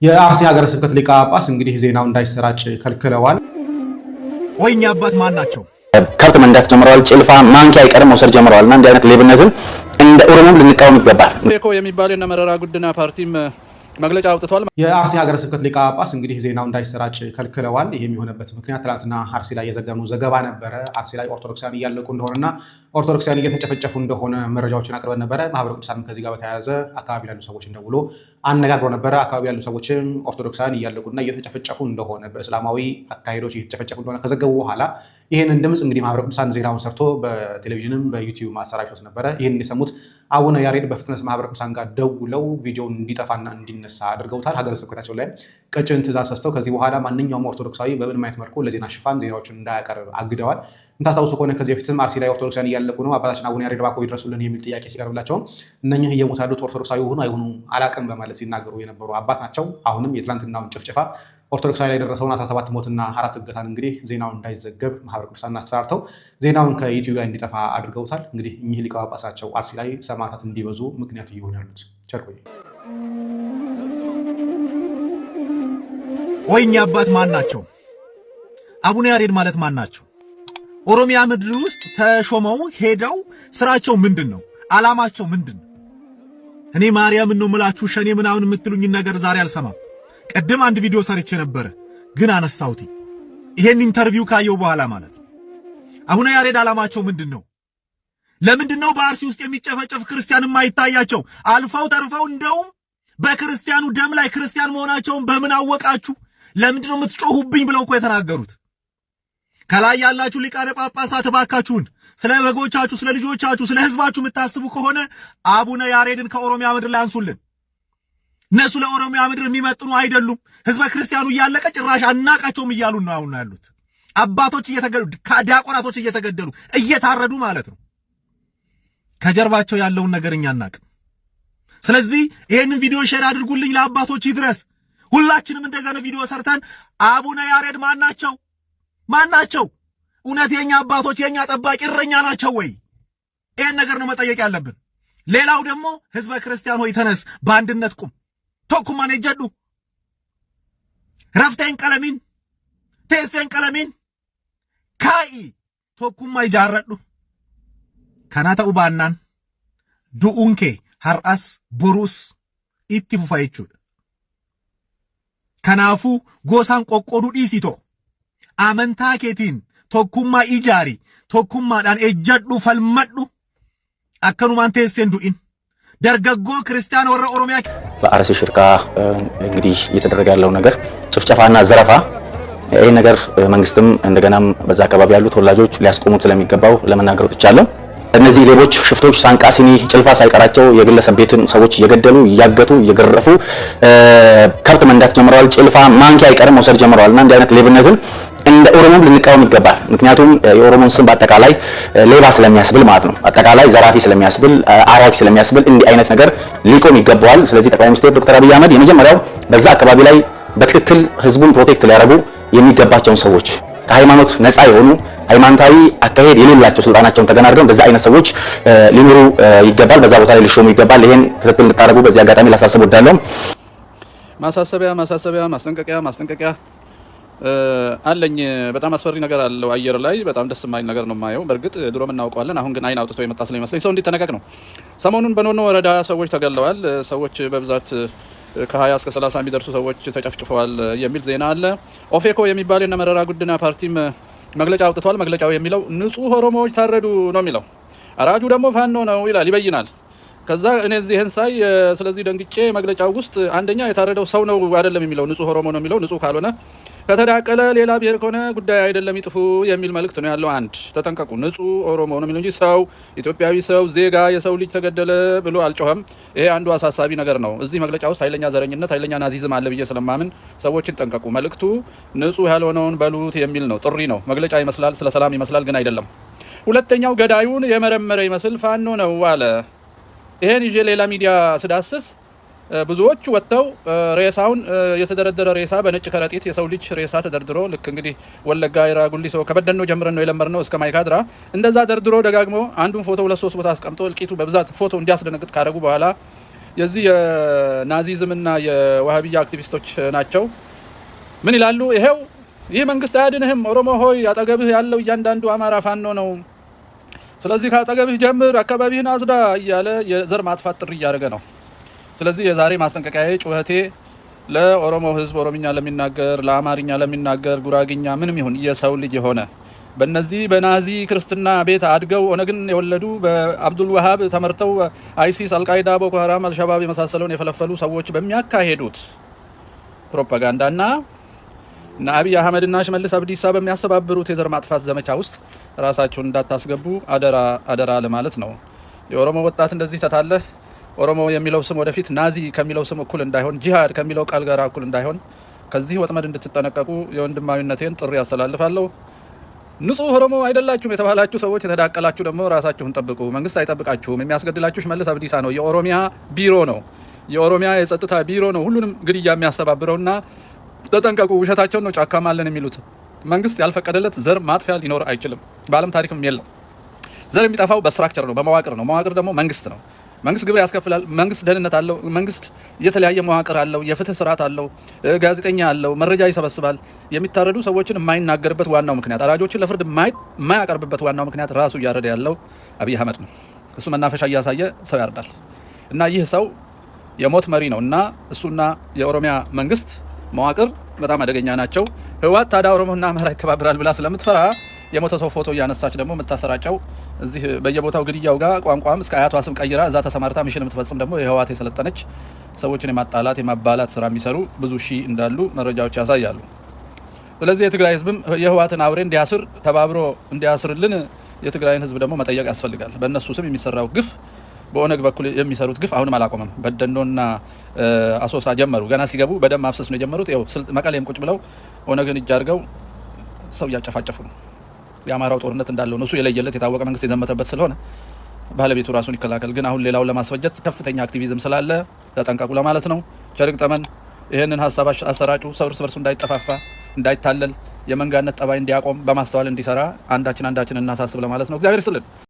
የአርሲ ሀገረ ስብከት ሊቀ ጳጳስ እንግዲህ ዜናው እንዳይሰራጭ ከልክለዋል። ወይኛ አባት ማን ናቸው? ከብት መንዳት ጀምረዋል። ጭልፋ ማንኪያ አይቀርም መውሰድ ጀምረዋልና እንዲህ አይነት ሌብነትን እንደ ኦሮሞም ልንቃወም ይገባል። ኦፌኮ የሚባል የነ መረራ ጉዲና ፓርቲም መግለጫ አውጥቷል። የአርሲ ሀገረ ስብከት ሊቀ ጳጳስ እንግዲህ ዜናው እንዳይሰራጭ ከልክለዋል። ይሄም የሆነበት ምክንያት ትናንትና አርሲ ላይ የዘገብነው ዘገባ ነበረ። አርሲ ላይ ኦርቶዶክሳውያን እያለቁ እንደሆነና ኦርቶዶክሳውያን እየተጨፈጨፉ እንደሆነ መረጃዎችን አቅርበን ነበረ። ማህበረ ቅዱሳንም ከዚህ ጋር በተያያዘ አካባቢ ያሉ ሰዎችን ደውሎ አነጋግሮ ነበረ። አካባቢ ያሉ ሰዎችም ኦርቶዶክሳውያን እያለቁና እየተጨፈጨፉ እንደሆነ በእስላማዊ አካሄዶች እየተጨፈጨፉ እንደሆነ ከዘገቡ በኋላ ይህንን ድምፅ እንግዲህ ማህበረ ቅዱሳን ዜናውን ሰርቶ በቴሌቪዥንም በዩቲዩብ ማሰራጨት ነበረ። ይህን የሰሙት አቡነ ያሬድ በፍጥነት ማህበረ ቅዱሳን ጋር ደውለው ቪዲዮውን እንዲጠፋና እንዲነሳ አድርገውታል። ሀገረ ስብከታቸው ላይ ቀጭን ትእዛዝ ሰጥተው ከዚህ በኋላ ማንኛውም ኦርቶዶክሳዊ በምንም አይነት መልኩ ለዜና ሽፋን ዜናዎችን እንዳያቀርብ አግደዋል። እንታስታውሱ ከሆነ ከዚህ በፊትም አርሲ ላይ ኦርቶዶክሳውያን እያለቁ ነው፣ አባታችን አቡነ ያሬድ እባክዎ ይድረሱልን የሚል ጥያቄ ሲቀርብላቸው እነኚህ እየሞቱ ያሉት ኦርቶዶክሳዊ ሆኑ አይሆኑ አላቅም በማለት ሲናገሩ የነበሩ አባት ናቸው። አሁንም የትላንትናውን ጭፍጨፋ ኦርቶዶክሳዊ ላይ የደረሰውን 17 ሞትና 4 እገታን እንግዲህ ዜናውን እንዳይዘገብ ማህበረ ቅዱሳን አስፈራርተው ዜናውን ከዩቲዩብ ላይ እንዲጠፋ አድርገውታል። እንግዲህ እኚህ ሊቀ ጳጳሳቸው አርሲ ላይ ሰማዕታት እንዲበዙ ምክንያት እየሆኑ ያሉት ቸርኮይ ወይኛ አባት ማን ናቸው? አቡነ ያሬድ ማለት ማን ናቸው? ኦሮሚያ ምድር ውስጥ ተሾመው ሄደው ስራቸው ምንድነው? ዓላማቸው ምንድነው? እኔ ማርያምን ነው ምላችሁ ሸኔ ምናምን የምትሉኝ ነገር ዛሬ አልሰማም። ቀደም አንድ ቪዲዮ ሰርቼ ነበር ግን አነሳሁት። ይሄን ኢንተርቪው ካየው በኋላ ማለት አቡነ ያሬድ ዓላማቸው ምንድነው? ለምንድነው በአርሲ ውስጥ የሚጨፈጨፍ ክርስቲያን የማይታያቸው? አልፈው ተርፈው እንደውም በክርስቲያኑ ደም ላይ ክርስቲያን መሆናቸውን በምን አወቃችሁ? ለምንድነው የምትጮሁብኝ ብለው እኮ የተናገሩት። ከላይ ያላችሁ ሊቃነ ጳጳሳት እባካችሁን ስለ በጎቻችሁ፣ ስለ ልጆቻችሁ፣ ስለ ህዝባችሁ የምታስቡ ከሆነ አቡነ ያሬድን ከኦሮሚያ ምድር ላይ አንሱልን። እነሱ ለኦሮሚያ ምድር የሚመጥኑ አይደሉም። ህዝበ ክርስቲያኑ እያለቀ ጭራሽ አናቃቸውም እያሉ ነው አሁን ያሉት። አባቶች እየተገደሉ፣ ዲያቆናቶች እየተገደሉ እየታረዱ ማለት ነው። ከጀርባቸው ያለውን ነገር እኛ አናቅም። ስለዚህ ይሄንን ቪዲዮ ሼር አድርጉልኝ፣ ለአባቶች ይድረስ። ሁላችንም እንደዛ ነው ቪዲዮ ሰርተን አቡነ ያሬድ ማን ናቸው? ማን ናቸው? እውነት የኛ አባቶች የኛ ጠባቂ እረኛ ናቸው ወይ? ይሄን ነገር ነው መጠየቅ ያለብን። ሌላው ደግሞ ህዝበ ክርስቲያን ሆይ ተነስ፣ በአንድነት ቁም። ቶኩማን ይጀዱ ረፍቴን ቀለሚን ቴስቴን ቀለሚን ካኢ ቶኩማ ይጃረዱ ከናተ ኡባናን ዱኡንኬ ሀርአስ ቦሩስ ኢቲ ፉፋ jechuudha. ከናፉ ጎሳን ቆቆዱ ዲሲቶ አመንታ ኬቲን ቶኩማ ኢጃሪ ቶኩማዳን ኤጀዱ ፈልመዱ አከኑማን ቴስቴን ዱኢን ደርገጎ ክርስቲያን ወረ ኦሮሚያ በአርሲ ሽርካ እንግዲህ እየተደረገ ያለው ነገር ጭፍጨፋና ዘረፋ ይሄ ነገር መንግስትም እንደገናም በዛ አካባቢ ያሉ ተወላጆች ሊያስቆሙት ስለሚገባው ለመናገር ወጥቻለሁ። እነዚህ ሌቦች፣ ሽፍቶች ሳንቃሲኒ ጭልፋ ሳይቀራቸው የግለሰብ ቤትን ሰዎች እየገደሉ እያገቱ እየገረፉ ከብት መንዳት ጀምረዋል። ጭልፋ ማንኪያ አይቀርም መውሰድ ጀምረዋልና እንዲህ አይነት ሌብነትን እንደ ኦሮሞም ልንቃወም ይገባል። ምክንያቱም የኦሮሞን ስም በአጠቃላይ ሌባ ስለሚያስብል ማለት ነው፣ አጠቃላይ ዘራፊ ስለሚያስብል፣ አራጅ ስለሚያስብል እንዲህ አይነት ነገር ሊቆም ይገባዋል። ስለዚህ ጠቅላይ ሚኒስትር ዶክተር አብይ አህመድ የመጀመሪያው በዛ አካባቢ ላይ በትክክል ህዝቡን ፕሮቴክት ሊያደርጉ የሚገባቸውን ሰዎች ከሃይማኖት ነፃ የሆኑ ሃይማኖታዊ አካሄድ የሌላቸው ስልጣናቸውን ተገናድረው እንደዛ አይነት ሰዎች ሊኖሩ ይገባል፣ በዛ ቦታ ላይ ሊሾሙ ይገባል። ይሄን ክትትል እንድታደርጉ በዚህ አጋጣሚ ላሳስብ ወዳለሁ። ማስጠንቀቂያ አለኝ። በጣም አስፈሪ ነገር አለው አየር ላይ በጣም ደስ የማይል ነገር ነው የማየው። በእርግጥ ድሮም እናውቀዋለን፣ አሁን ግን አይን አውጥቶ የመጣ ስለሚመስለኝ ሰው እንዲጠነቀቅ ነው። ሰሞኑን በኖኖ ወረዳ ሰዎች ተገለዋል። ሰዎች በብዛት ከ20 እስከ 30 የሚደርሱ ሰዎች ተጨፍጭፈዋል የሚል ዜና አለ። ኦፌኮ የሚባል የነ መረራ ጉዲና ፓርቲም መግለጫ አውጥቷል። መግለጫው የሚለው ንጹህ ኦሮሞዎች ታረዱ ነው የሚለው። አራጁ ደግሞ ፋኖ ነው ይላል፣ ይበይናል። ከዛ እኔ እዚህን ሳይ ስለዚህ ደንግጬ መግለጫው ውስጥ አንደኛ የታረደው ሰው ነው አይደለም የሚለው፣ ንጹህ ኦሮሞ ነው የሚለው። ንጹህ ካልሆነ ከተዳቀለ ሌላ ብሔር ከሆነ ጉዳይ አይደለም ይጥፉ የሚል መልእክት ነው ያለው። አንድ ተጠንቀቁ፣ ንጹህ ኦሮሞ ነው የሚለው እንጂ ሰው ኢትዮጵያዊ ሰው ዜጋ የሰው ልጅ ተገደለ ብሎ አልጮኸም። ይሄ አንዱ አሳሳቢ ነገር ነው። እዚህ መግለጫ ውስጥ ኃይለኛ ዘረኝነት፣ ኃይለኛ ናዚዝም አለ ብዬ ስለማምን ሰዎችን ጠንቀቁ። መልእክቱ ንጹህ ያልሆነውን በሉት የሚል ነው። ጥሪ ነው። መግለጫ ይመስላል፣ ስለ ሰላም ይመስላል፣ ግን አይደለም። ሁለተኛው ገዳዩን የመረመረ ይመስል ፋኖ ነው አለ። ይሄን ይዤ ሌላ ሚዲያ ስዳስስ ብዙዎች ወጥተው ሬሳውን የተደረደረ ሬሳ በነጭ ከረጢት የሰው ልጅ ሬሳ ተደርድሮ ልክ እንግዲህ ወለጋ ይራ ጉሊሶ ከበደኖ ጀምረን ነው የለመርነው እስከ ማይካድራ እንደዛ ደርድሮ ደጋግሞ አንዱን ፎቶ 2-3 ቦታ አስቀምጦ እልቂቱ በብዛት ፎቶ እንዲያስደነግጥ ካደረጉ በኋላ የዚህ የናዚዝምና የዋሃቢያ አክቲቪስቶች ናቸው። ምን ይላሉ? ይሄው ይህ መንግስት አያድንህም፣ ኦሮሞ ሆይ አጠገብህ ያለው እያንዳንዱ አማራ ፋኖ ነው፣ ስለዚህ ከአጠገብህ ጀምር፣ አካባቢህን አጽዳ እያለ የዘር ማጥፋት ጥሪ እያደረገ ነው። ስለዚህ የዛሬ ማስጠንቀቂያዬ ጩኸቴ ለኦሮሞ ህዝብ፣ ኦሮምኛ ለሚናገር፣ ለአማርኛ ለሚናገር፣ ጉራግኛ ምንም ይሁን የሰው ልጅ የሆነ በእነዚህ በናዚ ክርስትና ቤት አድገው ኦነግን የወለዱ በአብዱል ወሃብ ተመርተው አይሲስ፣ አልቃይዳ፣ ቦኮ ሀራም፣ አልሸባብ የመሳሰለውን የፈለፈሉ ሰዎች በሚያካሄዱት ፕሮፓጋንዳና እና አብይ አህመድና ሽመልስ አብዲሳ በሚያስተባብሩት የዘር ማጥፋት ዘመቻ ውስጥ ራሳችሁን እንዳታስገቡ አደራ አደራ ለማለት ነው። የኦሮሞ ወጣት እንደዚህ ተታለህ ኦሮሞ የሚለው ስም ወደፊት ናዚ ከሚለው ስም እኩል እንዳይሆን፣ ጂሃድ ከሚለው ቃል ጋር እኩል እንዳይሆን ከዚህ ወጥመድ እንድትጠነቀቁ የወንድማዊነቴን ጥሪ ያስተላልፋለሁ። ንጹህ ኦሮሞ አይደላችሁም የተባላችሁ ሰዎች የተዳቀላችሁ ደግሞ ራሳችሁን ጠብቁ። መንግስት አይጠብቃችሁም። የሚያስገድላችሁ ሽመልስ አብዲሳ ነው። የኦሮሚያ ቢሮ ነው። የኦሮሚያ የጸጥታ ቢሮ ነው ሁሉንም ግድያ የሚያስተባብረውና ተጠንቀቁ። ውሸታቸውን ነው ጫካም አለን የሚሉት። መንግስት ያልፈቀደለት ዘር ማጥፊያ ሊኖር አይችልም። በዓለም ታሪክም የለም። ዘር የሚጠፋው በስትራክቸር ነው፣ በመዋቅር ነው። መዋቅር ደግሞ መንግስት ነው። መንግስት ግብር ያስከፍላል። መንግስት ደህንነት አለው። መንግስት የተለያየ መዋቅር አለው። የፍትህ ስርዓት አለው። ጋዜጠኛ አለው። መረጃ ይሰበስባል። የሚታረዱ ሰዎችን የማይናገርበት ዋናው ምክንያት፣ አራጆችን ለፍርድ የማያቀርብበት ዋናው ምክንያት ራሱ እያረደ ያለው አብይ አህመድ ነው። እሱ መናፈሻ እያሳየ ሰው ያርዳል እና ይህ ሰው የሞት መሪ ነው እና እሱና የኦሮሚያ መንግስት መዋቅር በጣም አደገኛ ናቸው። ህወሓት ታዲያ ኦሮሞና አማራ ይተባበራል ብላ ስለምትፈራ የሞተ ሰው ፎቶ እያነሳች ደግሞ የምታሰራጨው እዚህ በየቦታው ግድያው ጋር ቋንቋም እስከ አያቷ ስም ቀይራ እዛ ተሰማርታ ሚሽን የምትፈጽም ደግሞ የህወሓት የሰለጠነች ሰዎችን የማጣላት የማባላት ስራ የሚሰሩ ብዙ ሺህ እንዳሉ መረጃዎች ያሳያሉ። ስለዚህ የትግራይ ህዝብም የህወሓትን አውሬ እንዲያስር ተባብሮ እንዲያስርልን የትግራይን ህዝብ ደግሞ መጠየቅ ያስፈልጋል። በእነሱ ስም የሚሰራው ግፍ፣ በኦነግ በኩል የሚሰሩት ግፍ አሁንም አላቆመም። በደኖና አሶሳ ጀመሩ። ገና ሲገቡ በደም ማፍሰስ ነው የጀመሩት። ይኸው መቀሌም ቁጭ ብለው ኦነግን እጅ አድርገው ሰው እያጨፋጨፉ ነው። የአማራው ጦርነት እንዳለው ነው። እሱ የለየለት የታወቀ መንግስት የዘመተበት ስለሆነ ባለቤቱ ራሱን ይከላከል። ግን አሁን ሌላውን ለማስፈጀት ከፍተኛ አክቲቪዝም ስላለ ተጠንቀቁ ለማለት ነው። ቸርቅ ጠመን ይህንን ሀሳብ አሰራጩ። ሰው እርስ በርሱ እንዳይጠፋፋ፣ እንዳይታለል፣ የመንጋነት ጠባይ እንዲያቆም በማስተዋል እንዲሰራ አንዳችን እናሳስብ ለማለት ነው። እግዚአብሔር ይስጥልን።